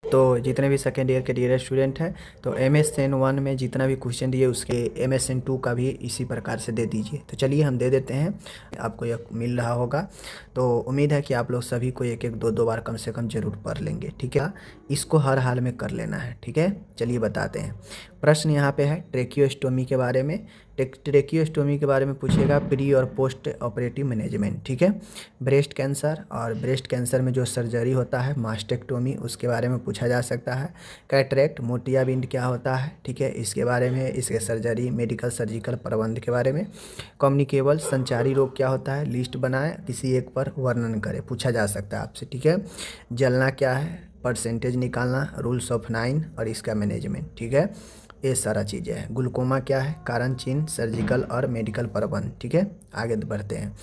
तो जितने भी सेकेंड ईयर के डियर स्टूडेंट हैं, तो MSN 1 में जितना भी क्वेश्चन दिए उसके MSN 2 का भी इसी प्रकार से दे दीजिए। तो चलिए हम दे देते हैं, आपको यह मिल रहा होगा। तो उम्मीद है कि आप लोग सभी को एक एक दो दो बार कम से कम जरूर पढ़ लेंगे, ठीक है। इसको हर हाल में कर लेना है, ठीक है। चलिए बताते हैं। प्रश्न यहाँ पे है ट्रेकियोस्टोमी के बारे में। ट्रेकियोस्टोमी के बारे में पूछेगा, प्री और पोस्ट ऑपरेटिव मैनेजमेंट, ठीक है। ब्रेस्ट कैंसर, और ब्रेस्ट कैंसर में जो सर्जरी होता है मास्टेक्टोमी, उसके बारे में पूछा जा सकता है। कैटरेक्ट मोतियाबिंद क्या होता है, ठीक है, इसके बारे में, इसके सर्जरी, मेडिकल सर्जिकल प्रबंध के बारे में। कम्युनिकेबल संचारी रोग क्या होता है, लिस्ट बनाए, किसी एक पर वर्णन करें, पूछा जा सकता है आपसे, ठीक है। जलना क्या है, परसेंटेज निकालना, रूल्स ऑफ 9 और इसका मैनेजमेंट, ठीक है। ये सारा चीज़ें हैं। ग्लूकोमा क्या है, कारण चिन्ह, सर्जिकल और मेडिकल प्रबंध, ठीक है। आगे बढ़ते हैं।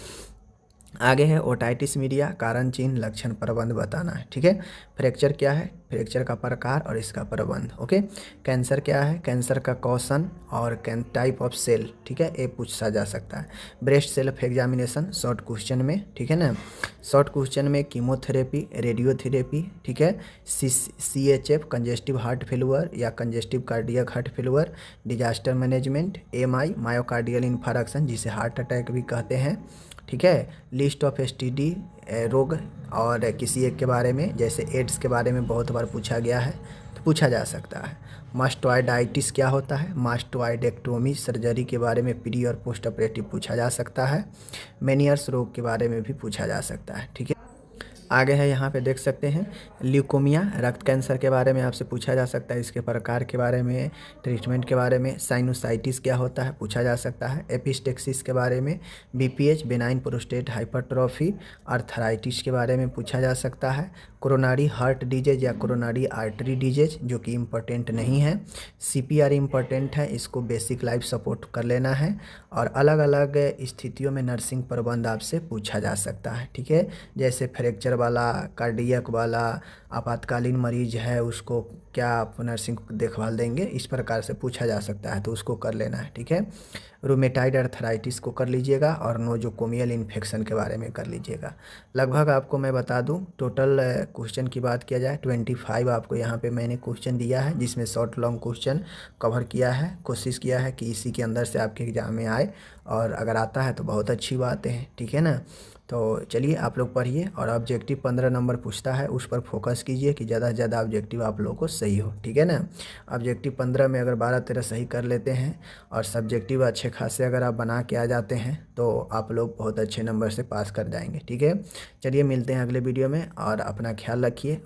आगे है ओटाइटिस मीडिया, कारण चिन्ह, लक्षण, प्रबंध बताना है, ठीक है। फ्रैक्चर क्या है, फ्रैक्चर का प्रकार और इसका प्रबंध, ओके। कैंसर क्या है, कैंसर का कॉशन और टाइप ऑफ सेल, ठीक है, ये पूछा जा सकता है। Breast self examination short question में, ठीक है ना। शॉर्ट क्वेश्चन में कीमोथेरेपी, रेडियोथेरेपी, ठीक है। CHF कंजेस्टिव हार्ट फेलुअर या congestive cardiac heart failure, disaster management, MI myocardial infarction जिसे हार्ट अटैक भी कहते हैं, ठीक है। लिस्ट ऑफ STD रोग और किसी एक के बारे में, जैसे एड्स के बारे में बहुत बार पूछा गया है तो पूछा जा सकता है। मास्टोइडाइटिस क्या होता है, मास्टोइडेक्टोमी सर्जरी के बारे में प्री और पोस्ट ऑपरेटिव पूछा जा सकता है। मेनियर्स रोग के बारे में भी पूछा जा सकता है, ठीक है। आगे है, यहाँ पे देख सकते हैं ल्यूकोमिया रक्त कैंसर के बारे में आपसे पूछा जा सकता है, इसके प्रकार के बारे में, ट्रीटमेंट के बारे में। साइनोसाइटिस क्या होता है पूछा जा सकता है। एपिस्टेक्सिस के बारे में। BPH benign prostate hypertrophy arthritis के बारे में पूछा जा सकता है। कोरोनरी हार्ट डिजीज या कोरोनरी आर्टरी डिजीज जो कि इम्पोर्टेंट नहीं है। CPR इम्पोर्टेंट है, इसको बेसिक लाइफ सपोर्ट कर लेना है। और अलग अलग स्थितियों में नर्सिंग प्रबंध आपसे पूछा जा सकता है, ठीक है। जैसे फ्रैक्चर वाला, कार्डियक वाला, आपातकालीन मरीज है उसको क्या आप नर्सिंग देखभाल देंगे, इस प्रकार से पूछा जा सकता है, तो उसको कर लेना है, ठीक है। रूमेटाइड अर्थराइटिस को कर लीजिएगा और नोजोकोमियल इन्फेक्शन के बारे में कर लीजिएगा। लगभग आपको मैं बता दूं, टोटल क्वेश्चन की बात किया जाए 25 आपको यहाँ पे मैंने क्वेश्चन दिया है, जिसमें शॉर्ट लॉन्ग क्वेश्चन कवर किया है। कोशिश किया है कि इसी के अंदर से आपके एग्जाम में आए, और अगर आता है तो बहुत अच्छी बात है, ठीक है ना। तो चलिए आप लोग पढ़िए, और ऑब्जेक्टिव 15 नंबर पूछता है उस पर फोकस कीजिए कि ज़्यादा से ज़्यादा ऑब्जेक्टिव आप लोगों को सही हो, ठीक है ना। ऑब्जेक्टिव 15 में अगर 12-13 सही कर लेते हैं और सब्जेक्टिव अच्छे खासे अगर आप बना के आ जाते हैं तो आप लोग बहुत अच्छे नंबर से पास कर जाएंगे, ठीक है। चलिए मिलते हैं अगले वीडियो में, और अपना ख्याल रखिए।